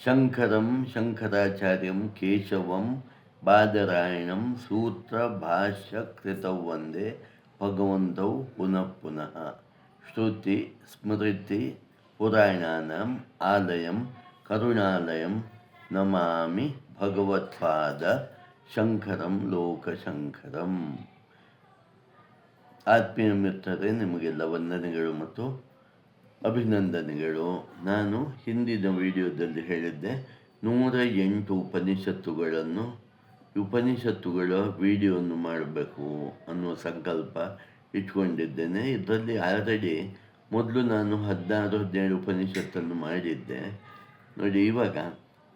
ಶಂಕರಂ ಶಂಕರಾಚಾರ್ಯಂ ಕೇಶವಂ ಬಾದರಾಯಣಂ ಸೂತ್ರಭಾಷ್ಯಕೃತೌ ವಂದೇ ಭಗವಂತೌ ಪುನಃ ಪುನಃ. ಶ್ರುತಿ ಸ್ಮೃತಿ ಪುರಾಣಾನಾಂ ಆಲಯಂ ಕರುಣಾಲಯಂ ನಮಾಮಿ ಭಗವತ್ಪಾದ ಶಂಕರಂ ಲೋಕಶಂಕರಂ. ಆತ್ಮೀಯ ಮಿತ್ರರೇ, ನಿಮಗೆಲ್ಲ ವಂದನೆಗಳು ಮತ್ತು ಅಭಿನಂದನೆಗಳು. ನಾನು ಹಿಂದಿನ ವಿಡಿಯೋದಲ್ಲಿ ಹೇಳಿದ್ದೆ 108 ಉಪನಿಷತ್ತುಗಳ ವಿಡಿಯೋವನ್ನು ಮಾಡಬೇಕು ಅನ್ನುವ ಸಂಕಲ್ಪ ಇಟ್ಕೊಂಡಿದ್ದೇನೆ. ಇದರಲ್ಲಿ ಆಲ್ರೆಡಿ ಮೊದಲು ನಾನು 16-17 ಉಪನಿಷತ್ತನ್ನು ಮಾಡಿದ್ದೆ. ನೋಡಿ,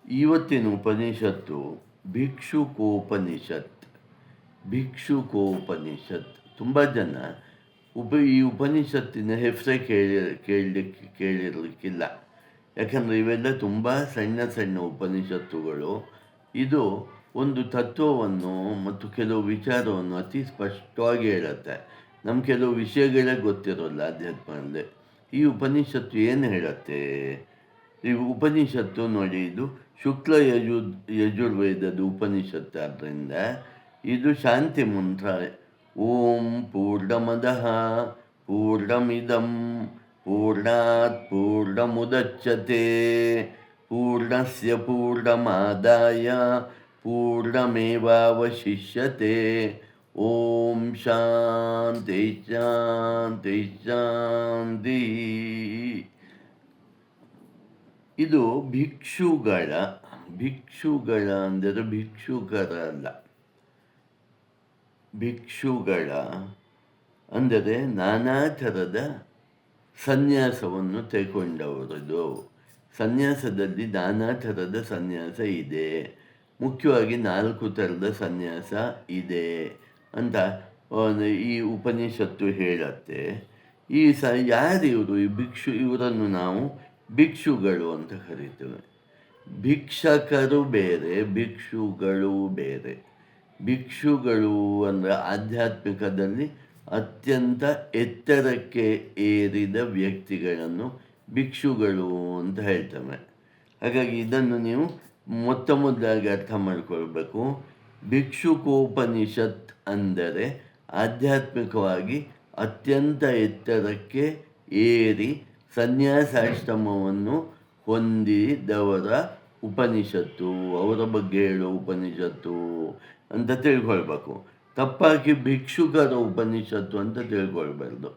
ಇವತ್ತಿನ ಉಪನಿಷತ್ತು ಭಿಕ್ಷುಕೋಪನಿಷತ್. ತುಂಬ ಜನ ಈ ಉಪನಿಷತ್ತಿನ ಹೆಸರೇ ಕೇಳಿರಲಿಕ್ಕಿಲ್ಲ. ಯಾಕಂದರೆ ಇವೆಲ್ಲ ತುಂಬ ಸಣ್ಣ ಸಣ್ಣ ಉಪನಿಷತ್ತುಗಳು. ಇದು ಒಂದು ತತ್ವವನ್ನು ಮತ್ತು ಕೆಲವು ವಿಚಾರವನ್ನು ಅತಿ ಸ್ಪಷ್ಟವಾಗಿ ಹೇಳುತ್ತೆ. ನಮ್ಮ ಕೆಲವು ವಿಷಯಗಳೇ ಗೊತ್ತಿರೋಲ್ಲ ಅಧ್ಯಾತ್ಮದಲ್ಲಿ. ಈ ಉಪನಿಷತ್ತು ಏನು ಹೇಳುತ್ತೆ? ಈ ಉಪನಿಷತ್ತು ನೋಡಿ, ಇದು ಶುಕ್ಲ ಯಜುರ್ವೇದದ ಉಪನಿಷತ್ತು. ಆದ್ದರಿಂದ ಇದು ಶಾಂತಿ ಮಂತ್ರ. ಓಂ ಪೂರ್ಣಮದಃ ಪೂರ್ಣಮಿದಂ ಪೂರ್ಣಾತ್ ಪೂರ್ಣಮುದಚ್ಯತೆ ಪೂರ್ಣಸ್ಯ ಪೂರ್ಣಮಾದಾಯ ಪೂರ್ಣಮೇವಾವಶಿಷ್ಯತೆ. ಓಂ ಶಾಂತಿ ಶಾಂತಿ ಶಾಂತಿ. ಇದು ಭಿಕ್ಷುಗಳ ಅಂದರೆ ಭಿಕ್ಷುಕರಲ್ಲ, ಭಿಕ್ಷುಗಳ ಅಂದರೆ ನಾನಾ ಥರದ ಸನ್ಯಾಸವನ್ನು ತೆಗೆದುಕೊಂಡವರದು. ಸನ್ಯಾಸದಲ್ಲಿ ನಾನಾ ಥರದ ಸನ್ಯಾಸ ಇದೆ. ಮುಖ್ಯವಾಗಿ 4 ಥರದ ಸನ್ಯಾಸ ಇದೆ ಅಂತ ಈ ಉಪನಿಷತ್ತು ಹೇಳುತ್ತೆ. ಯಾರಿವರು ಈ ಇವರನ್ನು ನಾವು ಭಿಕ್ಷುಗಳು ಅಂತ ಕರಿತೇವೆ. ಭಿಕ್ಷಕರು ಬೇರೆ, ಭಿಕ್ಷುಗಳು ಬೇರೆ. ಭಿಕ್ಷುಗಳು ಅಂದರೆ ಆಧ್ಯಾತ್ಮಿಕದಲ್ಲಿ ಅತ್ಯಂತ ಎತ್ತರಕ್ಕೆ ಏರಿದ ವ್ಯಕ್ತಿಗಳನ್ನು ಭಿಕ್ಷುಗಳು ಅಂತ ಹೇಳ್ತೇವೆ. ಹಾಗಾಗಿ ಇದನ್ನು ನೀವು ಮೊದಲಾಗಿ ಅರ್ಥ ಮಾಡಿಕೊಳ್ಬೇಕು. ಭಿಕ್ಷುಕೋಪನಿಷತ್ ಅಂದರೆ ಆಧ್ಯಾತ್ಮಿಕವಾಗಿ ಅತ್ಯಂತ ಎತ್ತರಕ್ಕೆ ಏರಿ ಸನ್ಯಾಸಾಶ್ರಮವನ್ನು ಹೊಂದಿದವರ ಉಪನಿಷತ್ತು, ಅವರ ಬಗ್ಗೆ ಹೇಳೋ ಉಪನಿಷತ್ತು ಅಂತ ತಿಳ್ಕೊಳ್ಬೇಕು. ತಪ್ಪಾಗಿ ಭಿಕ್ಷುಕರ ಉಪನಿಷತ್ತು ಅಂತ ತಿಳ್ಕೊಳ್ಬಾರ್ದು.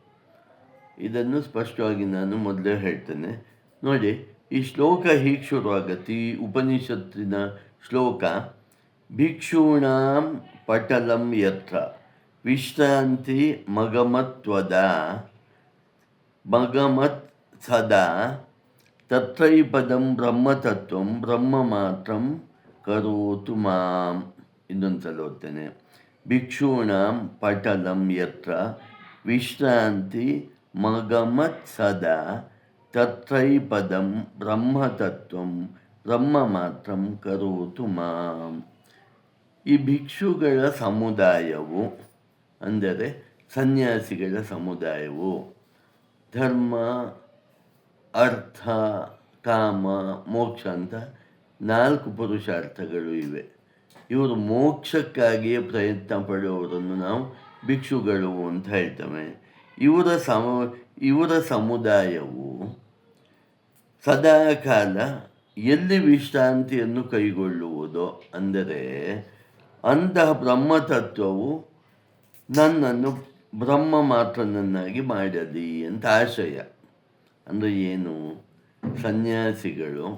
ಇದನ್ನು ಸ್ಪಷ್ಟವಾಗಿ ನಾನು ಮೊದಲೇ ಹೇಳ್ತೇನೆ. ನೋಡಿ, ಈ ಶ್ಲೋಕ ಹೀಗೆ ಶುರುವಾಗತ್ತೆ. ಈ ಉಪನಿಷತ್ತಿನ ಶ್ಲೋಕ: ಭಿಕ್ಷೂಣಾಂ ಪಟಲಂ ಯತ್ರ ವಿಶ್ರಾಂತಿ ಮಗಮತ್ ಸದಾ ತತ್ರೈಪದಂ ಬ್ರಹ್ಮತತ್ವಂ ಬ್ರಹ್ಮ ಮಾತ್ರಂ ಕರೋತು ಮಾಂ. ಇನ್ನೊಂದು ಸಲ ಓದ್ತೇನೆ. ಭಿಕ್ಷೂಣಾಂ ಪಟಲಂ ಯತ್ರ ವಿಶ್ರಾಂತಿ ಮಗಮತ್ ಸದಾ ತತ್ರೈಪದಂ ಬ್ರಹ್ಮತತ್ವಂ ಬ್ರಹ್ಮ ಮಾತ್ರಂ ಕರೋತು ಮಾಂ. ಈ ಭಿಕ್ಷುಗಳ ಸಮುದಾಯವು ಅಂದರೆ ಸನ್ಯಾಸಿಗಳ ಸಮುದಾಯವು ಧರ್ಮ, ಅರ್ಥ, ಕಾಮ, ಮೋಕ್ಷ ಅಂತ 4 ಪುರುಷಾರ್ಥಗಳು ಇವೆ. ಇವರು ಮೋಕ್ಷಕ್ಕಾಗಿಯೇ ಪ್ರಯತ್ನ ಪಡುವವರನ್ನು ನಾವು ಭಿಕ್ಷುಗಳು ಅಂತ ಹೇಳ್ತೇವೆ. ಇವರ ಸಮುದಾಯವು ಸದಾಕಾಲ ಎಲ್ಲಿ ವಿಶ್ರಾಂತಿಯನ್ನು ಕೈಗೊಳ್ಳುವುದೋ, ಅಂದರೆ ಅಂತಹ ಬ್ರಹ್ಮತತ್ವವು ನನ್ನನ್ನು ಬ್ರಹ್ಮ ಮಾತ್ರನನ್ನಾಗಿ ಮಾಡಲಿ ಅಂತ ಆಶಯ. ಅಂದರೆ ಏನು? ಸನ್ಯಾಸಿಗಳು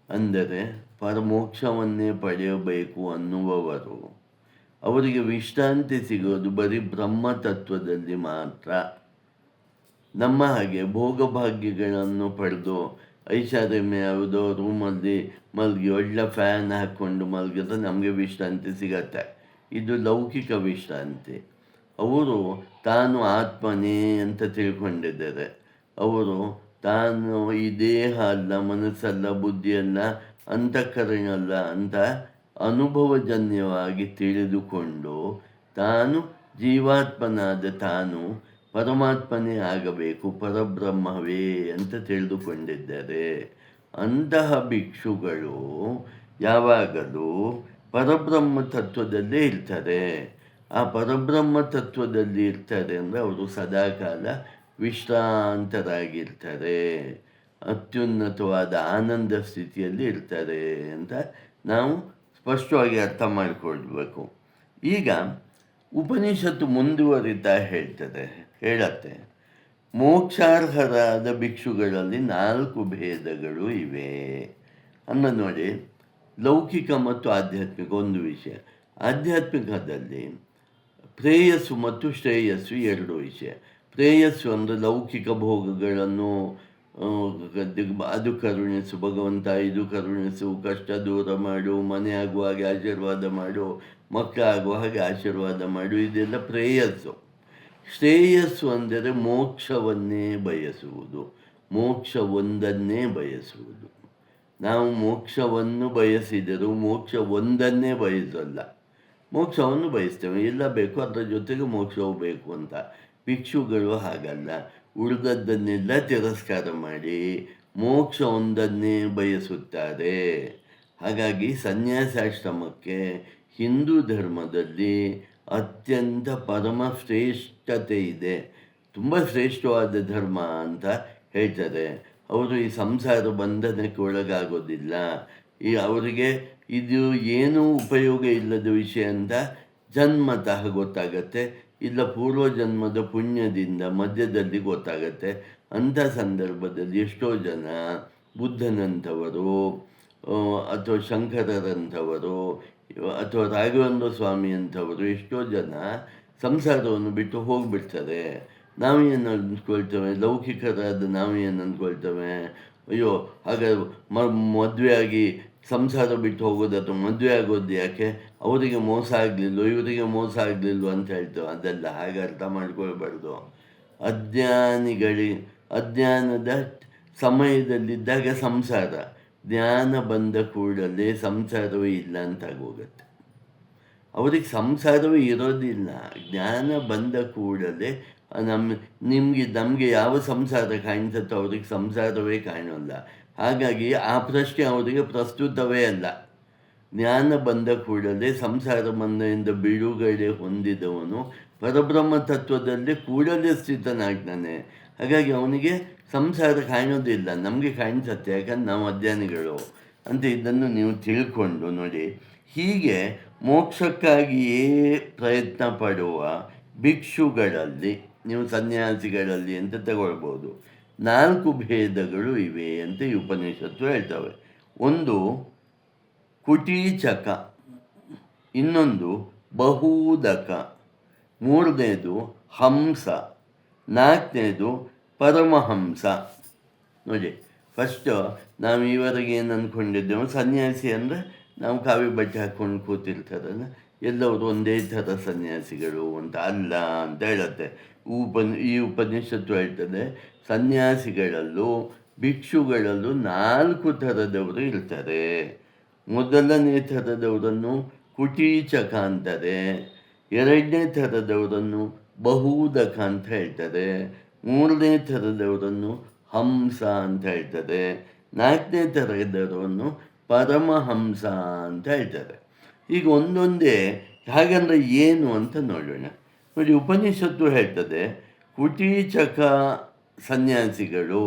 ಅಂದರೆ ಪರಮೋಕ್ಷವನ್ನೇ ಪಡೆಯಬೇಕು ಅನ್ನುವವರು. ಅವರಿಗೆ ವಿಶ್ರಾಂತಿ ಸಿಗೋದು ಬರೀ ಬ್ರಹ್ಮತತ್ವದಲ್ಲಿ ಮಾತ್ರ. ನಮ್ಮ ಹಾಗೆ ಭೋಗಭಾಗ್ಯಗಳನ್ನು ಪಡೆದು ಐಷಾರಾಮಿ ಯಾವುದೋ ರೂಮಲ್ಲಿ ಮಲಗಿ ಒಳ್ಳೆ ಫ್ಯಾನ್ ಹಾಕ್ಕೊಂಡು ಮಲಗಿದ್ರೆ ನಮಗೆ ವಿಶ್ರಾಂತಿ ಸಿಗತ್ತೆ. ಇದು ಲೌಕಿಕ ವಿಶ್ರಾಂತಿ. ಅವರು ತಾನು ಆತ್ಮನೇ ಅಂತ ತಿಳ್ಕೊಂಡಿದ್ದಾರೆ. ಅವರು ತಾನು ಈ ದೇಹ ಅಲ್ಲ, ಮನಸ್ಸಲ್ಲ, ಬುದ್ಧಿಯಲ್ಲ, ಅಂತಃಕರಣ ಅಲ್ಲ ಅಂತ ಅನುಭವಜನ್ಯವಾಗಿ ತಿಳಿದುಕೊಂಡು ತಾನು ಜೀವಾತ್ಮನಾದ ತಾನು ಪರಮಾತ್ಮನೇ ಆಗಬೇಕು, ಪರಬ್ರಹ್ಮವೇ ಅಂತ ತಿಳಿದುಕೊಂಡಿದ್ದಾರೆ. ಅಂತಹ ಭಿಕ್ಷುಗಳು ಯಾವಾಗಲೂ ಪರಬ್ರಹ್ಮ ತತ್ವದಲ್ಲೇ ಇರ್ತಾರೆ. ಆ ಪರಬ್ರಹ್ಮ ತತ್ವದಲ್ಲಿ ಇರ್ತಾರೆ ಅಂದರೆ ಅವರು ಸದಾಕಾಲ ವಿಶ್ರಾಂತರಾಗಿರ್ತಾರೆ, ಅತ್ಯುನ್ನತವಾದ ಆನಂದ ಸ್ಥಿತಿಯಲ್ಲಿ ಇರ್ತಾರೆ ಅಂತ ನಾವು ಸ್ಪಷ್ಟವಾಗಿ ಅರ್ಥ ಮಾಡಿಕೊಳ್ಬೇಕು. ಈಗ ಉಪನಿಷತ್ತು ಮುಂದುವರಿತಾ ಹೇಳತ್ತೆ, ಮೋಕ್ಷಾರ್ಹರಾದ ಭಿಕ್ಷುಗಳಲ್ಲಿ 4 ಭೇದಗಳು ಇವೆ ಅನ್ನ ನೋಡಿ. ಲೌಕಿಕ ಮತ್ತು ಆಧ್ಯಾತ್ಮಿಕ ಒಂದು ವಿಷಯ. ಆಧ್ಯಾತ್ಮಿಕದಲ್ಲಿ ಪ್ರೇಯಸ್ಸು ಮತ್ತು ಶ್ರೇಯಸ್ಸು 2 ವಿಷಯ. ಪ್ರೇಯಸ್ಸು ಅಂದರೆ ಲೌಕಿಕ ಭೋಗಗಳನ್ನು ಅದು ಕರುಣಿಸು ಭಗವಂತ, ಇದು ಕರುಣಿಸು, ಕಷ್ಟ ದೂರ ಮಾಡು, ಮನೆ ಆಗುವ ಹಾಗೆ ಆಶೀರ್ವಾದ ಮಾಡು, ಮಕ್ಕಳಾಗುವ ಹಾಗೆ ಆಶೀರ್ವಾದ ಮಾಡು, ಇದೆಲ್ಲ ಪ್ರೇಯಸ್ಸು. ಶ್ರೇಯಸ್ಸು ಅಂದರೆ ಮೋಕ್ಷವನ್ನೇ ಬಯಸುವುದು, ಮೋಕ್ಷ ಒಂದನ್ನೇ ಬಯಸುವುದು. ನಾವು ಮೋಕ್ಷವನ್ನು ಬಯಸಿದರೂ ಮೋಕ್ಷ ಒಂದನ್ನೇ ಬಯಸಲ್ಲ, ಮೋಕ್ಷವನ್ನು ಬಯಸ್ತೇವೆ. ಎಲ್ಲ ಬೇಕು, ಅದರ ಜೊತೆಗೆ ಮೋಕ್ಷವು ಬೇಕು ಅಂತ. ಭಿಕ್ಷುಗಳು ಹಾಗಲ್ಲ, ಉಳಿದದ್ದನ್ನೆಲ್ಲ ತಿರಸ್ಕಾರ ಮಾಡಿ ಮೋಕ್ಷ ಒಂದನ್ನೇ ಬಯಸುತ್ತಾರೆ. ಹಾಗಾಗಿ ಸನ್ಯಾಸಾಶ್ರಮಕ್ಕೆ ಹಿಂದೂ ಧರ್ಮದಲ್ಲಿ ಅತ್ಯಂತ ಪರಮ ಶ್ರೇಷ್ಠತೆ ಇದೆ, ತುಂಬ ಶ್ರೇಷ್ಠವಾದ ಧರ್ಮ ಅಂತ ಹೇಳ್ತಾರೆ. ಅವರು ಈ ಸಂಸಾರ ಬಂಧನಕ್ಕೆ ಒಳಗಾಗೋದಿಲ್ಲ. ಅವರಿಗೆ ಇದು ಏನೂ ಉಪಯೋಗ ಇಲ್ಲದ ವಿಷಯ ಅಂತ ಜನ್ಮತಃ ಗೊತ್ತಾಗತ್ತೆ, ಇಲ್ಲ ಪೂರ್ವಜನ್ಮದ ಪುಣ್ಯದಿಂದ ಮಧ್ಯದಲ್ಲಿ ಗೊತ್ತಾಗತ್ತೆ. ಅಂಥ ಸಂದರ್ಭದಲ್ಲಿ ಎಷ್ಟೋ ಜನ ಬುದ್ಧನಂಥವರು ಅಥವಾ ಶಂಕರರಂಥವರು ಅಥವಾ ರಾಘವೇಂದ್ರ ಸ್ವಾಮಿಯಂಥವರು ಎಷ್ಟೋ ಜನ ಸಂಸಾರವನ್ನು ಬಿಟ್ಟು ಹೋಗಿಬಿಡ್ತಾರೆ. ನಾವೇನು ಅಂದ್ಕೊಳ್ತೇವೆ, ಲೌಕಿಕರಾದ ನಾವೇನು ಅಂದ್ಕೊಳ್ತೇವೆ, ಅಯ್ಯೋ ಹಾಗಾದ್ರೆ ಮದುವೆ ಆಗಿ ಸಂಸಾರ ಬಿಟ್ಟು ಹೋಗೋದು ಅಥವಾ ಮದುವೆ ಆಗೋದು ಯಾಕೆ, ಅವರಿಗೆ ಮೋಸ ಆಗಲಿಲ್ಲ, ಇವರಿಗೆ ಮೋಸ ಆಗಲಿಲ್ಲ ಅಂತ ಹೇಳ್ತೇವೆ. ಅದೆಲ್ಲ ಹಾಗೆ ಅರ್ಥ ಮಾಡ್ಕೊಳ್ಬಾರ್ದು. ಅಜ್ಞಾನದ ಸಮಯದಲ್ಲಿದ್ದಾಗ ಸಂಸಾರ, ಜ್ಞಾನ ಬಂದ ಕೂಡಲೇ ಸಂಸಾರವೇ ಇಲ್ಲ ಅಂತಾಗೋಗತ್ತೆ. ಅವ್ರಿಗೆ ಸಂಸಾರವೇ ಇರೋದಿಲ್ಲ. ಜ್ಞಾನ ಬಂದ ಕೂಡಲೇ ನಮಗೆ ಯಾವ ಸಂಸಾರ ಕಾಣಿಸುತ್ತೋ ಅವ್ರಿಗೆ ಸಂಸಾರವೇ ಕಾಣೋಲ್ಲ. ಹಾಗಾಗಿ ಆ ಪ್ರಶ್ನೆ ಅವರಿಗೆ ಪ್ರಸ್ತುತವೇ ಅಲ್ಲ. ಜ್ಞಾನ ಬಂದ ಕೂಡಲೇ ಸಂಸಾರ ಬಂಧದಿಂದ ಬಿಡುಗಡೆ ಹೊಂದಿದವನು ಪರಬ್ರಹ್ಮ ತತ್ವದಲ್ಲಿ ಕೂಡಲೇ ಸ್ಥಿತನಾಗ್ತಾನೆ. ಹಾಗಾಗಿ ಅವನಿಗೆ ಸಂಸಾರ ಕಾಣೋದಿಲ್ಲ, ನಮಗೆ ಕಾಣಿಸುತ್ತೆ, ಯಾಕಂದ್ರೆ ನಾವು ಅಜ್ಞಾನಿಗಳು ಅಂತ. ಇದನ್ನು ನೀವು ತಿಳ್ಕೊಂಡು ನೋಡಿ. ಹೀಗೆ ಮೋಕ್ಷಕ್ಕಾಗಿಯೇ ಪ್ರಯತ್ನ ಪಡುವ ಭಿಕ್ಷುಗಳಲ್ಲಿ, ನೀವು ಸನ್ಯಾಸಿಗಳಲ್ಲಿ ಅಂತ ತಗೊಳ್ಬೋದು, 4 ಭೇದಗಳು ಇವೆ ಅಂತ ಈ ಉಪನಿಷತ್ತು ಹೇಳ್ತವೆ. ಒಂದು ಕುಟೀಚಕ, ಇನ್ನೊಂದು ಬಹೂದಕ, 3ನೇದು ಹಂಸ, 4ನೇದು ಪರಮಹಂಸ. ನೋಡಿ, ಫಸ್ಟು ನಾವು ಈವರೆಗೆ ಏನು ಅಂದ್ಕೊಂಡಿದ್ದೇವೆ, ಸನ್ಯಾಸಿ ಅಂದರೆ ನಾವು ಕಾವಿ ಬಟ್ಟೆ ಹಾಕ್ಕೊಂಡು ಕೂತಿರ್ತಾರಲ್ಲ, ಎಲ್ಲವರು ಒಂದೇ ಥರ ಸನ್ಯಾಸಿಗಳು ಅಂತ. ಅಲ್ಲ ಅಂತ ಹೇಳುತ್ತೆ ಈ ಉಪನಿಷತ್ತು. ಹೇಳ್ತದೆ ಸನ್ಯಾಸಿಗಳಲ್ಲೂ ಭಿಕ್ಷುಗಳಲ್ಲೂ 4 ಥರದವರು ಇರ್ತಾರೆ. ಮೊದಲನೇ ಥರದವರನ್ನು ಕುಟೀಚಕ ಅಂತಾರೆ, 2ನೇ ಥರದವರನ್ನು ಬಹೂದಕ ಅಂತ ಹೇಳ್ತಾರೆ, 3ನೇ ಥರದವರನ್ನು ಹಂಸ ಅಂತ ಹೇಳ್ತಾರೆ, 4ನೇ ಥರದವರನ್ನು ಪರಮಹಂಸ ಅಂತ ಹೇಳ್ತಾರೆ. ಈಗ ಒಂದೊಂದೇ ಹಾಗಂದ್ರೆ ಏನು ಅಂತ ನೋಡೋಣ. ನೋಡಿ, ಉಪನಿಷತ್ತು ಹೇಳ್ತದೆ ಕುಟೀಚಕ ಸನ್ಯಾಸಿಗಳು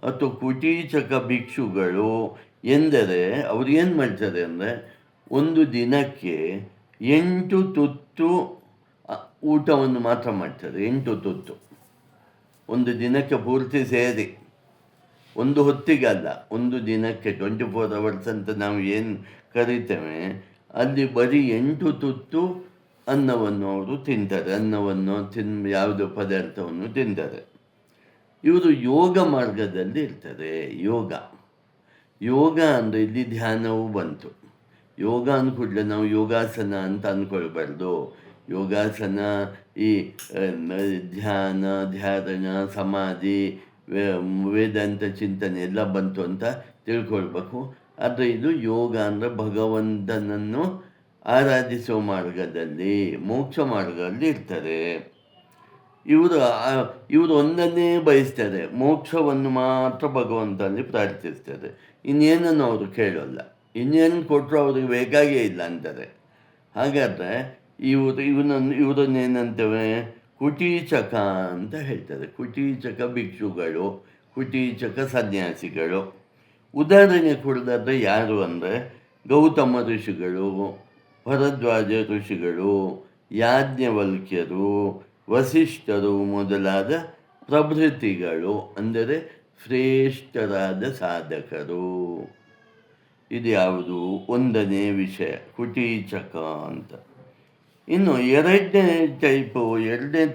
ಅಥವಾ ಕುಟೀಚಕ ಭಿಕ್ಷುಗಳು ಎಂದರೆ ಅವ್ರು ಏನು ಮಾಡ್ತಾರೆ ಅಂದರೆ, ಒಂದು ದಿನಕ್ಕೆ 8 ತುತ್ತು ಊಟವನ್ನು ಮಾತ್ರ ಮಾಡ್ತಾರೆ. 8 ತುತ್ತು ಒಂದು ದಿನಕ್ಕೆ ಪೂರ್ತಿ ಸೇರಿ, ಒಂದು ಹೊತ್ತಿಗಲ್ಲ, ಒಂದು ದಿನಕ್ಕೆ 24 hours ಅಂತ ನಾವು ಏನು ಕರಿತೇವೆ, ಅಲ್ಲಿ ಬರೀ 8 ತುತ್ತು ಅನ್ನವನ್ನು ಅವರು ತಿಂತಾರೆ. ಅನ್ನವನ್ನು ಯಾವುದೋ ಪದಾರ್ಥವನ್ನು ತಿಂತಾರೆ. ಇವರು ಯೋಗ ಮಾರ್ಗದಲ್ಲಿ ಇರ್ತಾರೆ. ಯೋಗ ಅಂದರೆ ಇಲ್ಲಿ ಧ್ಯಾನವೂ ಬಂತು. ಯೋಗ ಅಂದ್ಕೂಡಲೇ ನಾವು ಯೋಗಾಸನ ಅಂತ ಅಂದ್ಕೊಳ್ಬಾರ್ದು. ಯೋಗಾಸನ ಈ ಧ್ಯಾನ, ಧಾರಣ, ಸಮಾಧಿ, ವೇದಾಂತ ಚಿಂತನೆ ಎಲ್ಲ ಬಂತು ಅಂತ ತಿಳ್ಕೊಳ್ಬೇಕು. ಆದರೆ ಇದು ಯೋಗ ಅಂದರೆ ಭಗವಂತನನ್ನು ಆರಾಧಿಸುವ ಮಾರ್ಗದಲ್ಲಿ, ಮೋಕ್ಷ ಮಾರ್ಗದಲ್ಲಿ ಇರ್ತಾರೆ. ಇವರು ಒಂದನ್ನೇ ಬಯಸ್ತಾರೆ, ಮೋಕ್ಷವನ್ನು ಮಾತ್ರ ಭಗವಂತನಲ್ಲಿ ಪ್ರಾರ್ಥಿಸ್ತಾರೆ. ಇನ್ನೇನನ್ನು ಅವರು ಕೇಳೋಲ್ಲ. ಇನ್ನೇನು ಕೊಟ್ಟರು ಅವ್ರಿಗೆ ಬೇಕಾಗೇ ಇಲ್ಲ ಅಂತಾರೆ. ಹಾಗಾದರೆ ಇವರನ್ನೇನಂತೇವೆ, ಕುಟೀಚಕ ಅಂತ ಹೇಳ್ತಾರೆ. ಕುಟೀಚಕ ಭಿಕ್ಷುಗಳು, ಕುಟೀಚಕ ಸನ್ಯಾಸಿಗಳು. ಉದಾಹರಣೆ ಕೊಡೋದಾದ್ರೆ ಯಾರು ಅಂದರೆ ಗೌತಮ ಋಷಿಗಳು, ಭರದ್ವಾಜ ಋಷಿಗಳು, ಯಾಜ್ಞವಲ್ಕ್ಯರು, ವಸಿಷ್ಠರು ಮೊದಲಾದ ಪ್ರಭೃತಿಗಳು, ಅಂದರೆ ಶ್ರೇಷ್ಠರಾದ ಸಾಧಕರು. ಇದು ಯಾವುದು? ಒಂದನೇ ವಿಷಯ, ಕುಟೀಚಕ ಅಂತ. ಇನ್ನು ಎರಡನೇ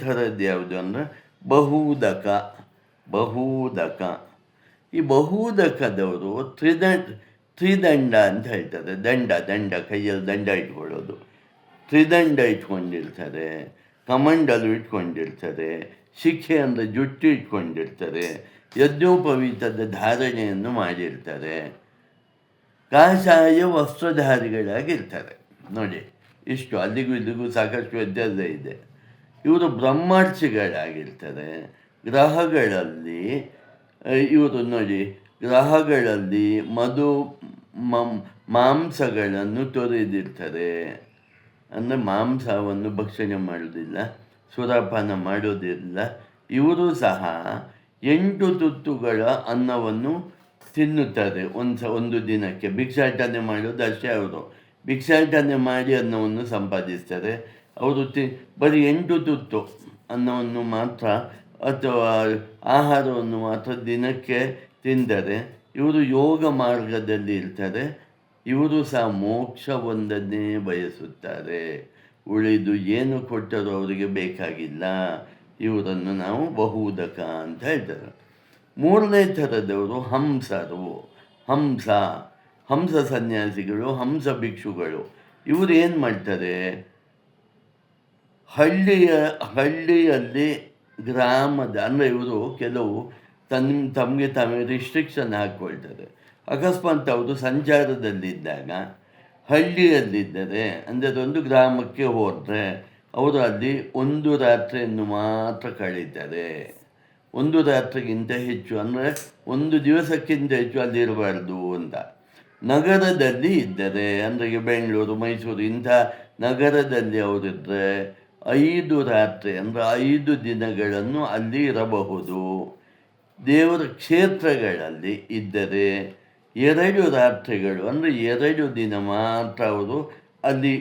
ಥರದ್ದು ಯಾವುದು ಅಂದರೆ ಬಹುದಕ. ಈ ಬಹುದಕದವರು ತ್ರಿದಂಡ ಅಂತ ಹೇಳ್ತಾರೆ. ದಂಡ ಕೈಯಲ್ಲಿ ದಂಡ ಇಟ್ಕೊಳ್ಳೋದು. ತ್ರಿದಂಡ ಇಟ್ಕೊಂಡಿರ್ತಾರೆ, ಕಮಂಡಲು ಇಟ್ಕೊಂಡಿರ್ತಾರೆ, ಶಿಖೆ ಅಂದರೆ ಜುಟ್ಟು ಇಟ್ಕೊಂಡಿರ್ತಾರೆ, ಯಜ್ಞೋಪವೀತದ ಧಾರಣೆಯನ್ನು ಮಾಡಿರ್ತಾರೆ, ಕಾಷಾಯ ವಸ್ತ್ರಧಾರಿಗಳಾಗಿರ್ತಾರೆ. ನೋಡಿ, ಇಷ್ಟು ಅಲ್ಲಿಗೂ ಇಲ್ಲಿಗೂ ಸಾಕಷ್ಟು ವ್ಯತ್ಯಾಸ ಇದೆ. ಇವರು ಬ್ರಹ್ಮರ್ಷಿಗಳಾಗಿರ್ತಾರೆ. ಗ್ರಹಗಳಲ್ಲಿ ಇವರು ನೋಡಿ, ಗ್ರಹಗಳಲ್ಲಿ ಮಾಂಸಗಳನ್ನು ತೊರೆದಿರ್ತಾರೆ. ಅಂದರೆ ಮಾಂಸವನ್ನು ಭಕ್ಷಣೆ ಮಾಡೋದಿಲ್ಲ, ಸುರಾಪಾನ ಮಾಡೋದಿಲ್ಲ. ಇವರು ಸಹ 8 ತುತ್ತುಗಳ ಅನ್ನವನ್ನು ತಿನ್ನುತ್ತಾರೆ ಒಂದು ದಿನಕ್ಕೆ. ಭಿಕ್ಷಾಟನೆ ಮಾಡೋದು ಅಷ್ಟೇ. ಅವರು ಭಿಕ್ಷಾಟನೆ ಮಾಡಿ ಅನ್ನವನ್ನು ಸಂಪಾದಿಸ್ತಾರೆ. ಅವರು ಬರೀ 8 ತುತ್ತು ಅನ್ನವನ್ನು ಮಾತ್ರ ಅಥವಾ ಆಹಾರವನ್ನು ಮಾತ್ರ ದಿನಕ್ಕೆ ತಿಂದರೆ ಇವರು ಯೋಗ ಮಾರ್ಗದಲ್ಲಿ ಇರ್ತಾರೆ. ಇವರು ಸಹ ಮೋಕ್ಷವೊಂದನ್ನೇ ಬಯಸುತ್ತಾರೆ. ಉಳಿದು ಏನು ಕೊಟ್ಟರೂ ಅವರಿಗೆ ಬೇಕಾಗಿಲ್ಲ. ಇವರನ್ನು ನಾವು ಬಹುದಕ ಅಂತ ಹೇಳ್ತಾರೆ. ಮೂರನೇ ಥರದವರು ಹಂಸ ಸನ್ಯಾಸಿಗಳು, ಹಂಸ ಭಿಕ್ಷುಗಳು. ಇವರು ಏನು ಮಾಡ್ತಾರೆ, ಹಳ್ಳಿಯಲ್ಲಿ ಗ್ರಾಮದ ಅಂದರೆ ಇವರು ಕೆಲವು ತಮಗೆ ತಾವೇ ರಿಸ್ಟ್ರಿಕ್ಷನ್ ಹಾಕ್ಕೊಳ್ತಾರೆ. ಅಕಸ್ಮಾತ್ ಅವರು ಸಂಚಾರದಲ್ಲಿದ್ದಾಗ ಹಳ್ಳಿಯಲ್ಲಿದ್ದರೆ, ಅಂದರೆ ಒಂದು ಗ್ರಾಮಕ್ಕೆ ಹೋದರೆ ಅವರು ಅಲ್ಲಿ ಒಂದು ರಾತ್ರಿಯನ್ನು ಮಾತ್ರ ಕಳೀತಾರೆ. ಒಂದು ರಾತ್ರಿಗಿಂತ ಹೆಚ್ಚು, ಅಂದರೆ ಒಂದು ದಿವಸಕ್ಕಿಂತ ಹೆಚ್ಚು ಅಲ್ಲಿರಬಾರ್ದು ಅಂತ. ನಗರದಲ್ಲಿ ಇದ್ದರೆ, ಅಂದರೆ ಬೆಂಗಳೂರು, ಮೈಸೂರು ಇಂಥ ನಗರದಲ್ಲಿ ಅವರಿದ್ದರೆ 5 ರಾತ್ರಿ ಅಂದರೆ 5 ದಿನಗಳನ್ನು ಅಲ್ಲಿ ಇರಬಹುದು. ದೇವರ ಕ್ಷೇತ್ರಗಳಲ್ಲಿ ಇದ್ದರೆ 2 ರಾತ್ರಿಗಳು ಅಂದರೆ 2 ದಿನ ಮಾತ್ರ ಅವರು ಅಲ್ಲಿ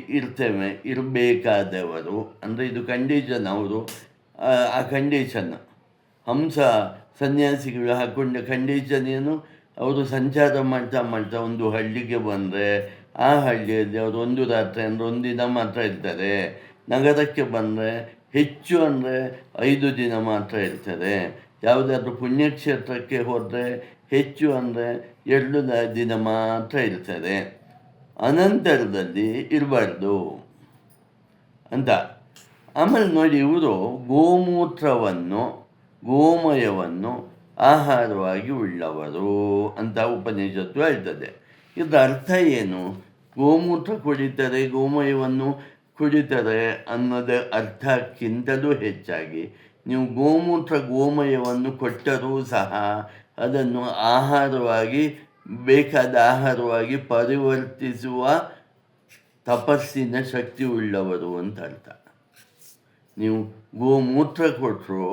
ಇರಬೇಕಾದವರು. ಅಂದರೆ ಇದು ಕಂಡೀಷನ್, ಅವರು ಆ ಕಂಡೀಷನ್ ಹಂಸ ಸನ್ಯಾಸಿಗಳು ಹಾಕ್ಕೊಂಡ ಕಂಡೀಷನ್ ಏನು, ಅವರು ಸಂಚಾರ ಮಾಡ್ತಾ ಒಂದು ಹಳ್ಳಿಗೆ ಬಂದರೆ ಆ ಹಳ್ಳಿಯಲ್ಲಿ ಅವರು 1 ರಾತ್ರಿ ಅಂದರೆ 1 ದಿನ ಮಾತ್ರ ಇರ್ತಾರೆ. ನಗರಕ್ಕೆ ಬಂದರೆ ಹೆಚ್ಚು ಅಂದರೆ 5 ದಿನ ಮಾತ್ರ ಇರ್ತಾರೆ. ಯಾವುದಾದ್ರೂ ಪುಣ್ಯಕ್ಷೇತ್ರಕ್ಕೆ ಹೋದರೆ ಹೆಚ್ಚು ಅಂದರೆ 2 ದಿನ ಮಾತ್ರ ಇರ್ತಾರೆ. ಅನಂತರದಲ್ಲಿ ಇರಬಾರ್ದು ಅಂತ. ಆಮೇಲೆ ನೋಡಿ, ಇವರು ಗೋಮಯವನ್ನು ಆಹಾರವಾಗಿ ಉಳ್ಳವರು ಅಂತ ಉಪನಿಷತ್ತು ಹೇಳ್ತದೆ. ಇದರ ಅರ್ಥ ಏನು? ಗೋಮೂತ್ರ ಕುಡಿತಾರೆ, ಗೋಮಯವನ್ನು ಕುಡಿತಾರೆ ಅನ್ನೋದ ಅರ್ಥಕ್ಕಿಂತಲೂ ಹೆಚ್ಚಾಗಿ ನೀವು ಗೋಮಯವನ್ನು ಕೊಟ್ಟರೂ ಸಹ ಅದನ್ನು ಬೇಕಾದ ಆಹಾರವಾಗಿ ಪರಿವರ್ತಿಸುವ ತಪಸ್ಸಿನ ಶಕ್ತಿ ಉಳ್ಳವರು ಅಂತ ಅರ್ಥ. ನೀವು ಗೋಮೂತ್ರ ಕೊಟ್ಟರು,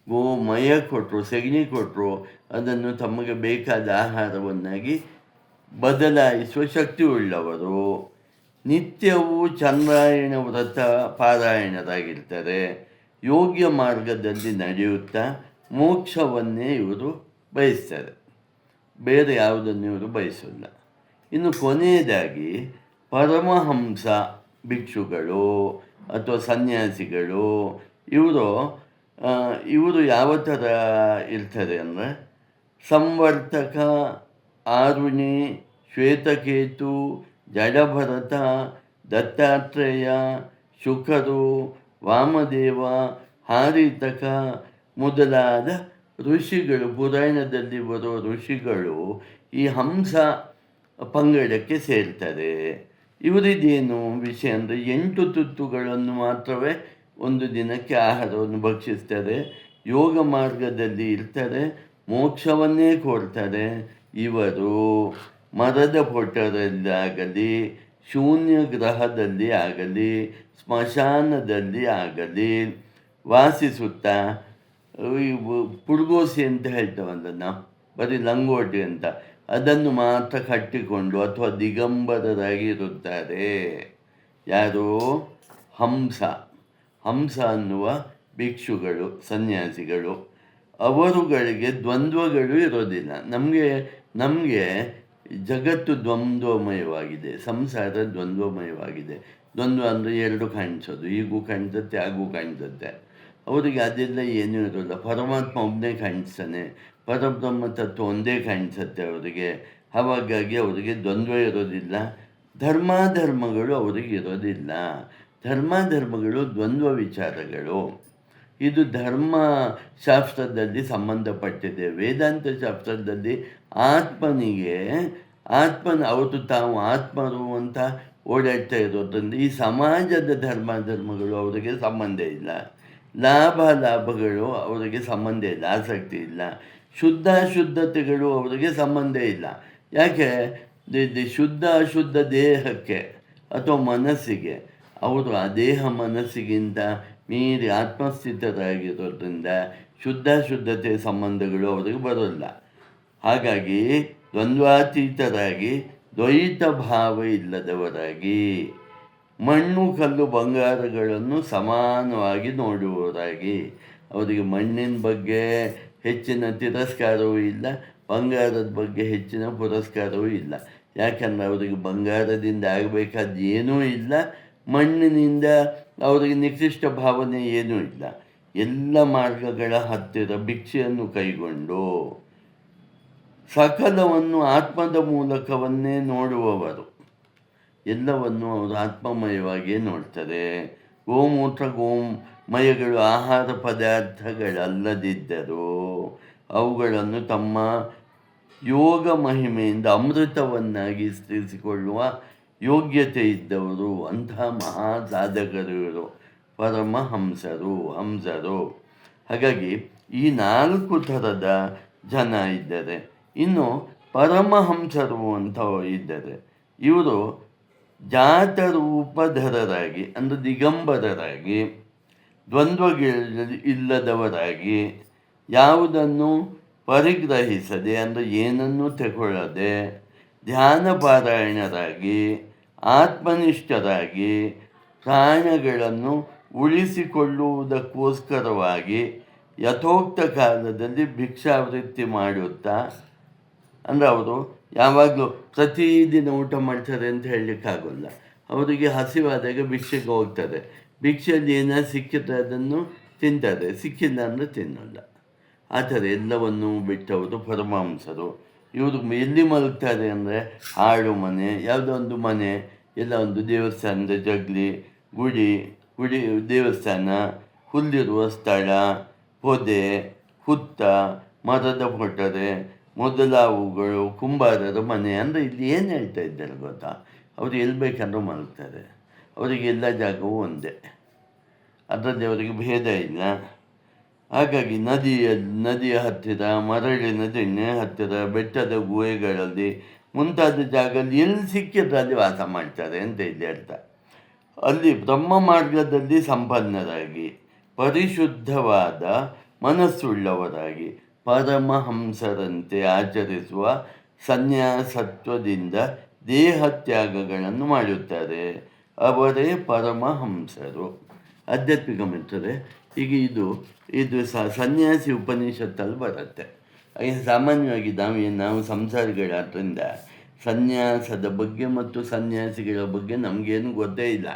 ಗೋಮಯ ಕೊಟ್ಟರು, ಸಗಣಿ ಕೊಟ್ಟರು, ಅದನ್ನು ತಮಗೆ ಬೇಕಾದ ಆಹಾರವನ್ನಾಗಿ ಬದಲಾಯಿಸುವ ಶಕ್ತಿ ಉಳ್ಳವರು. ನಿತ್ಯವೂ ಚಂದ್ರಾಯಣ ವ್ರತ ಪಾರಾಯಣರಾಗಿರ್ತಾರೆ. ಯೋಗ್ಯ ಮಾರ್ಗದಲ್ಲಿ ನಡೆಯುತ್ತಾ ಮೋಕ್ಷವನ್ನೇ ಇವರು ಬಯಸ್ತಾರೆ, ಬೇರೆ ಯಾವುದನ್ನು ಇವರು ಬಯಸಲ್ಲ. ಇನ್ನು ಕೊನೆಯದಾಗಿ ಪರಮಹಂಸ ಭಿಕ್ಷುಗಳು ಅಥವಾ ಸನ್ಯಾಸಿಗಳು. ಇವರು ಯಾವ ಥರ ಇರ್ತಾರೆ ಅಂದರೆ ಸಂವರ್ತಕ, ಆರುಣಿ, ಶ್ವೇತಕೇತು, ಜಡಭರತ, ದತ್ತಾತ್ರೇಯ, ಶುಕರು, ವಾಮದೇವ, ಹಾರಿತಕ ಮೊದಲಾದ ಋಷಿಗಳು, ಪುರಾಣದಲ್ಲಿ ಬರೋ ಋಷಿಗಳು ಈ ಹಂಸ ಪಂಗಡಕ್ಕೆ ಸೇರ್ತಾರೆ. ಇವರಿದೇನು ವಿಷಯ ಅಂದರೆ 8 ತುತ್ತುಗಳನ್ನು ಮಾತ್ರವೇ ಒಂದು ದಿನಕ್ಕೆ ಆಹಾರವನ್ನು ಭಕ್ಷಿಸ್ತಾರೆ. ಯೋಗ ಮಾರ್ಗದಲ್ಲಿ ಇರ್ತಾರೆ, ಮೋಕ್ಷವನ್ನೇ ಕೋರ್ತಾರೆ. ಇವರು ಮರದ ಪೊಟರಲ್ಲಾಗಲಿ, ಶೂನ್ಯ ಗ್ರಹದಲ್ಲಿ ಆಗಲಿ, ಸ್ಮಶಾನದಲ್ಲಿ ಆಗಲಿ ವಾಸಿಸುತ್ತಾ ಪುಡ್ಗೋಸಿ ಅಂತ ಹೇಳ್ತೇವಲ್ಲ ನಾವು, ಬರೀ ಲಂಗೋಟಿ ಅಂತ, ಅದನ್ನು ಮಾತ್ರ ಕಟ್ಟಿಕೊಂಡು ಅಥವಾ ದಿಗಂಬರರಾಗಿ ಇರುತ್ತಾರೆ. ಯಾರು? ಹಂಸ ಅನ್ನುವ ಭಿಕ್ಷುಗಳು, ಸನ್ಯಾಸಿಗಳು. ಅವರುಗಳಿಗೆ ದ್ವಂದ್ವಗಳು ಇರೋದಿಲ್ಲ. ನಮಗೆ ಜಗತ್ತು ದ್ವಂದ್ವಮಯವಾಗಿದೆ, ಸಂಸಾರ ದ್ವಂದ್ವಮಯವಾಗಿದೆ. ದ್ವಂದ್ವ ಅಂದರೆ ಎರಡು ಕಾಣಿಸೋದು, ಹೀಗೂ ಕಾಣಿಸುತ್ತೆ ಹಾಗೂ ಕಾಣಿಸುತ್ತೆ. ಅವರಿಗೆ ಅದೆಲ್ಲ ಏನೂ ಇರೋಲ್ಲ. ಪರಮಾತ್ಮ ಒಬ್ಬನೇ ಕಾಣಿಸ್ತಾನೆ, ಪರಬ್ರಹ್ಮ ತತ್ವ ಒಂದೇ ಕಾಣಿಸುತ್ತೆ ಅವರಿಗೆ. ಹಾಗಾಗಿ ಅವರಿಗೆ ದ್ವಂದ್ವ ಇರೋದಿಲ್ಲ. ಧರ್ಮಾಧರ್ಮಗಳು ಅವರಿಗೆ ಇರೋದಿಲ್ಲ. ಧರ್ಮಾಧರ್ಮಗಳು ದ್ವಂದ್ವ ವಿಚಾರಗಳು. ಇದು ಧರ್ಮಶಾಸ್ತ್ರದಲ್ಲಿ ಸಂಬಂಧಪಟ್ಟಿದೆ. ವೇದಾಂತ ಶಾಸ್ತ್ರದಲ್ಲಿ ಅವತ್ತು ತಾವು ಆತ್ಮರು ಅಂತ ಓಡಾಡ್ತಾ ಇರೋದ್ರಿಂದ ಈ ಸಮಾಜದ ಧರ್ಮಾಧರ್ಮಗಳು ಅವರಿಗೆ ಸಂಬಂಧ ಇಲ್ಲ. ಲಾಭಗಳು ಅವರಿಗೆ ಸಂಬಂಧ ಇಲ್ಲ, ಆಸಕ್ತಿ ಇಲ್ಲ. ಶುದ್ಧಾಶುದ್ಧತೆಗಳು ಅವರಿಗೆ ಸಂಬಂಧ ಇಲ್ಲ. ಯಾಕೆ? ಶುದ್ಧ ಅಶುದ್ಧ ದೇಹಕ್ಕೆ ಅಥವಾ ಮನಸ್ಸಿಗೆ. ಅವರು ಆ ದೇಹ ಮನಸ್ಸಿಗಿಂತ ಮೀರಿ ಆತ್ಮಸ್ಥಿತರಾಗಿರೋದ್ರಿಂದ ಶುದ್ಧಾಶುದ್ಧತೆ ಸಂಬಂಧಗಳು ಅವರಿಗೆ ಬರೋಲ್ಲ. ಹಾಗಾಗಿ ದ್ವಂದ್ವಾತೀತರಾಗಿ, ದ್ವೈತ ಭಾವ ಇಲ್ಲದವರಾಗಿ, ಮಣ್ಣು ಕಲ್ಲು ಬಂಗಾರಗಳನ್ನು ಸಮಾನವಾಗಿ ನೋಡುವವರಾಗಿ. ಅವರಿಗೆ ಮಣ್ಣಿನ ಬಗ್ಗೆ ಹೆಚ್ಚಿನ ತಿರಸ್ಕಾರವೂ ಇಲ್ಲ, ಬಂಗಾರದ ಬಗ್ಗೆ ಹೆಚ್ಚಿನ ಪುರಸ್ಕಾರವೂ ಇಲ್ಲ. ಯಾಕಂದರೆ ಅವರಿಗೆ ಬಂಗಾರದಿಂದ ಆಗಬೇಕಾದ ಏನೂ ಇಲ್ಲ, ಮಣ್ಣಿನಿಂದ ಅವರಿಗೆ ನಿಕೃಷ್ಟ ಭಾವನೆ ಏನೂ ಇಲ್ಲ. ಎಲ್ಲ ಮಾರ್ಗಗಳ ಹತ್ತಿರ ಭಿಕ್ಷೆಯನ್ನು ಕೈಗೊಂಡು ಸಕಲವನ್ನು ಆತ್ಮದ ಮೂಲಕವನ್ನೇ ನೋಡುವವರು. ಎಲ್ಲವನ್ನು ಅವರು ಆತ್ಮಮಯವಾಗಿಯೇ ನೋಡ್ತಾರೆ. ಗೋಮಯಗಳು ಆಹಾರ ಪದಾರ್ಥಗಳಲ್ಲದಿದ್ದರೂ ಅವುಗಳನ್ನು ತಮ್ಮ ಯೋಗ ಮಹಿಮೆಯಿಂದ ಅಮೃತವನ್ನಾಗಿ ಸ್ಥಿರಿಸಿಕೊಳ್ಳುವ ಯೋಗ್ಯತೆ ಇದ್ದವರು. ಅಂತಹ ಮಹಾ ಸಾಧಕರು ಇವರು, ಹಂಸರು. ಹಾಗಾಗಿ ಈ 4 ಥರದ ಜನ ಇದ್ದಾರೆ. ಇನ್ನು ಪರಮಹಂಸರು ಅಂತ ಇದ್ದಾರೆ. ಇವರು ಜಾತರೂಪಧರರಾಗಿ, ಅಂದರೆ ದಿಗಂಬರರಾಗಿ, ಇಲ್ಲದವರಾಗಿ, ಯಾವುದನ್ನು ಪರಿಗ್ರಹಿಸದೆ, ಅಂದರೆ ಏನನ್ನೂ ತಗೊಳ್ಳದೆ, ಧ್ಯಾನಪಾರಾಯಣರಾಗಿ, ಆತ್ಮನಿಷ್ಠರಾಗಿ, ಪ್ರಾಣಗಳನ್ನು ಉಳಿಸಿಕೊಳ್ಳುವುದಕ್ಕೋಸ್ಕರವಾಗಿ ಯಥೋಕ್ತ ಕಾಲದಲ್ಲಿ ಭಿಕ್ಷಾವೃತ್ತಿ ಮಾಡುತ್ತಾ, ಅಂದರೆ ಅವರು ಯಾವಾಗಲೂ ಪ್ರತಿದಿನ ಊಟ ಮಾಡ್ತಾರೆ ಅಂತ ಹೇಳಲಿಕ್ಕಾಗೋಲ್ಲ. ಅವರಿಗೆ ಹಸಿವಾದಾಗ ಭಿಕ್ಷೆಗೆ ಹೋಗ್ತಾರೆ. ಭಿಕ್ಷೆಯಲ್ಲಿ ಏನಾದ್ರು ಸಿಕ್ಕಿದ್ರೆ ಅದನ್ನು ತಿಂತಾರೆ, ಸಿಕ್ಕಿಲ್ಲ ಅಂದರೆ ತಿನ್ನಲ್ಲ. ಆ ಥರ ಎಲ್ಲವನ್ನೂ ಬಿಟ್ಟವರು ಪರಮಹಂಸರು. ಇವರು ಎಲ್ಲಿ ಮಲಗ್ತಾರೆ ಅಂದರೆ ಹಾಳು ಮನೆ, ಯಾವುದೋ ಒಂದು ಮನೆ, ಎಲ್ಲ ಒಂದು ದೇವಸ್ಥಾನದ ಜಗಲಿ, ಗುಡಿ ದೇವಸ್ಥಾನ, ಹುಲ್ಲಿರುವ ಸ್ಥಳ, ಪೊದೆ, ಹುತ್ತ, ಮರದ ಪೊಟರೆ ಮೊದಲಾವುಗಳು, ಕುಂಬಾರರ ಮನೆ. ಅಂದರೆ ಇಲ್ಲಿ ಏನು ಹೇಳ್ತಾ ಇದ್ದಾರೆ ಗೊತ್ತಾ? ಅವರು ಎಲ್ಲಿ ಬೇಕಂದ್ರೂ ಮಲಗ್ತಾರೆ. ಅವರಿಗೆ ಎಲ್ಲ ಜಾಗವೂ ಒಂದೇ, ಅದರಲ್ಲಿ ಅವರಿಗೆ ಭೇದ ಇಲ್ಲ. ಹಾಗಾಗಿ ನದಿಯ ಹತ್ತಿರ, ಮರಳಿನ ದಿಣ್ಣೆ ಹತ್ತಿರ, ಬೆಟ್ಟದ ಗುಹೆಗಳಲ್ಲಿ ಮುಂತಾದ ಜಾಗದಲ್ಲಿ ಎಲ್ಲಿ ಸಿಕ್ಕಿದ್ರೆ ಅಲ್ಲಿ ವಾಸ ಮಾಡ್ತಾರೆ ಅಂತ ಇಲ್ಲಿ ಅರ್ಥ. ಅಲ್ಲಿ ಬ್ರಹ್ಮ ಮಾರ್ಗದಲ್ಲಿ ಸಂಪನ್ನರಾಗಿ, ಪರಿಶುದ್ಧವಾದ ಮನಸ್ಸುಳ್ಳವರಾಗಿ, ಪರಮಹಂಸರಂತೆ ಆಚರಿಸುವ ಸನ್ಯಾಸತ್ವದಿಂದ ದೇಹತ್ಯಾಗಗಳನ್ನು ಮಾಡುತ್ತಾರೆ. ಅವರೇ ಪರಮಹಂಸರು. ಆಧ್ಯಾತ್ಮಿಕ ಮಿತ್ರರೇ, ಈಗ ಇದು ಸನ್ಯಾಸಿ ಉಪನಿಷತ್ತಲ್ಲಿ ಬರುತ್ತೆ. ಸಾಮಾನ್ಯವಾಗಿ ನಾವು ಸಂಸಾರಿಗಳಾದ್ರಿಂದ ಸನ್ಯಾಸದ ಬಗ್ಗೆ ಮತ್ತು ಸನ್ಯಾಸಿಗಳ ಬಗ್ಗೆ ನಮಗೇನು ಗೊತ್ತೇ ಇಲ್ಲ.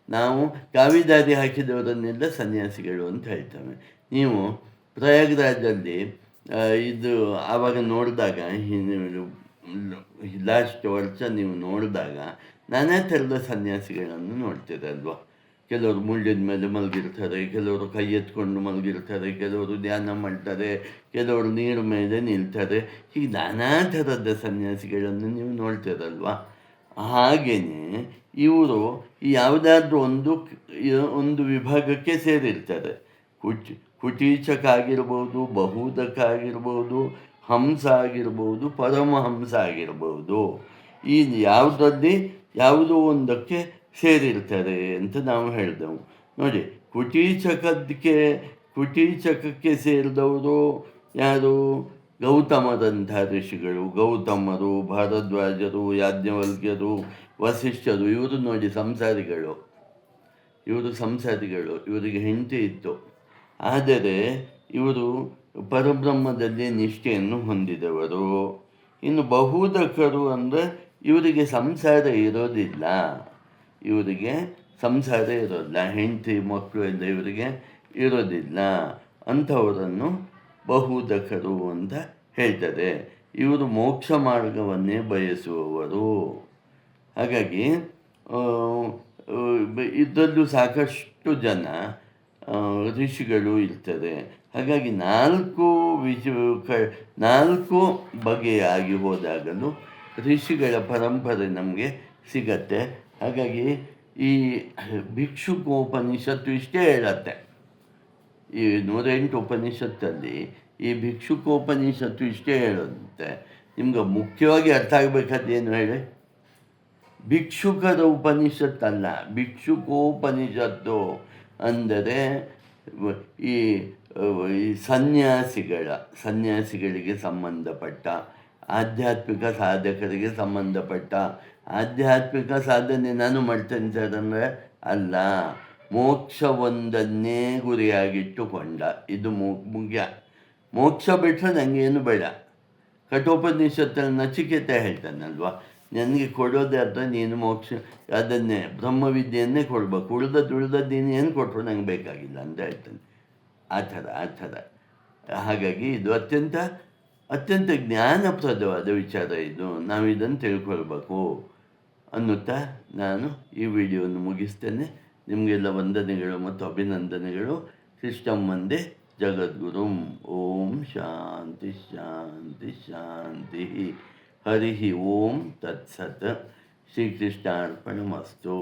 ನಾವು ಕಾವಿದಾರಿ ಹಾಕಿದವರನ್ನೆಲ್ಲ ಸನ್ಯಾಸಿಗಳು ಅಂತ ಹೇಳ್ತೇವೆ. ನೀವು ಪ್ರಯಾಗ್ರಾಜಲ್ಲಿ ಆವಾಗ ನೋಡಿದಾಗ, ಲಾಸ್ಟ್ ವರ್ಷ ನೀವು ನೋಡಿದಾಗ ನಾನಾ ಥರದ ಸನ್ಯಾಸಿಗಳನ್ನು ನೋಡ್ತೀರಲ್ವ. ಕೆಲವರು ಮುಳ್ಳಿನ ಮೇಲೆ ಮಲಗಿರ್ತಾರೆ, ಕೆಲವರು ಕೈ ಎತ್ಕೊಂಡು ಮಲಗಿರ್ತಾರೆ, ಕೆಲವರು ಧ್ಯಾನ ಮಾಡ್ತಾರೆ, ಕೆಲವರು ನೀರು ಮೇಲೆ ನಿಲ್ತಾರೆ. ಹೀಗೆ ನಾನಾ ಥರದ ಸನ್ಯಾಸಿಗಳನ್ನು ನೀವು ನೋಡ್ತೀರಲ್ವ. ಹಾಗೆಯೇ ಇವರು ಯಾವುದಾದ್ರೂ ಒಂದು ವಿಭಾಗಕ್ಕೆ ಸೇರಿರ್ತಾರೆ. ಕುಟೀಚಕ ಆಗಿರ್ಬೋದು, ಬಹುದಕ ಆಗಿರ್ಬೋದು, ಹಂಸ ಆಗಿರ್ಬೋದು, ಪರಮಹಂಸ ಆಗಿರ್ಬೋದು. ಈ ಯಾವುದರಲ್ಲಿ ಯಾವುದೋ ಒಂದಕ್ಕೆ ಸೇರಿರ್ತಾರೆ ಅಂತ ನಾವು ಹೇಳಿದೆವು. ನೋಡಿ, ಕುಟೀಚಕಕ್ಕೆ ಸೇರಿದವರು ಯಾರು? ಗೌತಮದಂಥ ಋಷಿಗಳು. ಗೌತಮರು, ಭಾರದ್ವಾಜರು, ಯಾಜ್ಞವಲ್ಕ್ಯರು, ವಸಿಷ್ಠರು, ಇವರು ನೋಡಿ ಸಂಸಾರಿಗಳು. ಇವರಿಗೆ ಹೆಂಡತಿ ಇತ್ತು. ಆದರೆ ಇವರು ಪರಬ್ರಹ್ಮದಲ್ಲಿ ನಿಷ್ಠೆಯನ್ನು ಹೊಂದಿದವರು. ಇನ್ನು ಬಹುದಕರು ಅಂದರೆ ಇವರಿಗೆ ಸಂಸಾರ ಇರೋದಿಲ್ಲ. ಹೆಂಡತಿ ಮಕ್ಕಳು ಎಲ್ಲ ಇವರಿಗೆ ಇರೋದಿಲ್ಲ. ಅಂಥವರನ್ನು ಬಹುದಕರು ಅಂತ ಹೇಳ್ತಾರೆ. ಇವರು ಮೋಕ್ಷ ಮಾರ್ಗವನ್ನೇ ಬಯಸುವವರು. ಹಾಗಾಗಿ ಇದರಲ್ಲೂ ಸಾಕಷ್ಟು ಜನ ಋಷಿಗಳು ಇರ್ತಾರೆ. ಹಾಗಾಗಿ ನಾಲ್ಕು ಬಗೆಯಾಗಿ ಹೋದಾಗಲೂ ಋಷಿಗಳ ಪರಂಪರೆ ನಮಗೆ ಸಿಗತ್ತೆ. ಹಾಗಾಗಿ ಈ ಭಿಕ್ಷುಕೋಪನಿಷತ್ತು ಇಷ್ಟೇ ಹೇಳತ್ತೆ. ಈ 108 ಉಪನಿಷತ್ತಲ್ಲಿ ಈ ಭಿಕ್ಷುಕೋಪನಿಷತ್ತು ಇಷ್ಟೇ ಹೇಳುತ್ತೆ. ನಿಮ್ಗೆ ಮುಖ್ಯವಾಗಿ ಅರ್ಥ ಆಗಬೇಕಾದೇನು ಹೇಳಿ? ಭಿಕ್ಷುಕರ ಉಪನಿಷತ್ತಲ್ಲ, ಭಿಕ್ಷುಕೋಪನಿಷತ್ತು ಅಂದರೆ ಈ ಸನ್ಯಾಸಿಗಳಿಗೆ ಸಂಬಂಧಪಟ್ಟ, ಆಧ್ಯಾತ್ಮಿಕ ಸಾಧಕರಿಗೆ ಸಂಬಂಧಪಟ್ಟ. ಆಧ್ಯಾತ್ಮಿಕ ಸಾಧನೆ ನಾನು ಮಾಡ್ತೇನೆ ಸರ್ ಅಂದರೆ ಅಲ್ಲ, ಮೋಕ್ಷವೊಂದನ್ನೇ ಗುರಿಯಾಗಿಟ್ಟುಕೊಂಡ. ಇದು ಮುಖ್ಯ. ಮೋಕ್ಷ ಬಿಟ್ಟರೆ ನನಗೇನು ಬೇಡ. ಕಠೋಪನಿಷತ್ತಲ್ಲಿ ನಚಿಕೇತ ಹೇಳ್ತಾನಲ್ವ, ನನಗೆ ಕೊಡೋದಾದ್ರೆ ನೀನು ಮೋಕ್ಷ ಅದನ್ನೇ ಬ್ರಹ್ಮವಿದ್ಯೆಯನ್ನೇ ಕೊಡ್ಬೇಕು, ಉಳ್ದದ್ದು ನೀನು ಏನು ಕೊಟ್ಟರು ನಂಗೆ ಬೇಕಾಗಿಲ್ಲ ಅಂತ ಹೇಳ್ತಾನೆ. ಆ ಥರ. ಹಾಗಾಗಿ ಇದು ಅತ್ಯಂತ ಜ್ಞಾನಪ್ರದವಾದ ವಿಚಾರ. ಇದು ನಾವು ಇದನ್ನು ತಿಳ್ಕೊಳ್ಬೇಕು ಅನ್ನುತ್ತಾ ನಾನು ಈ ವಿಡಿಯೋವನ್ನು ಮುಗಿಸ್ತೇನೆ. ನಿಮಗೆಲ್ಲ ವಂದನೆಗಳು ಮತ್ತು ಅಭಿನಂದನೆಗಳು. ಸಿಸ್ಟಮ್ ಒಂದೇ ಜಗದ್ಗುರು. ಓಂ ಶಾಂತಿ ಶಾಂತಿ ಶಾಂತಿ. ಹರಿ ಓಂ ತತ್ಸತ್. ಶ್ರೀಕೃಷ್ಣಾರ್ಪಣಮಸ್ತು.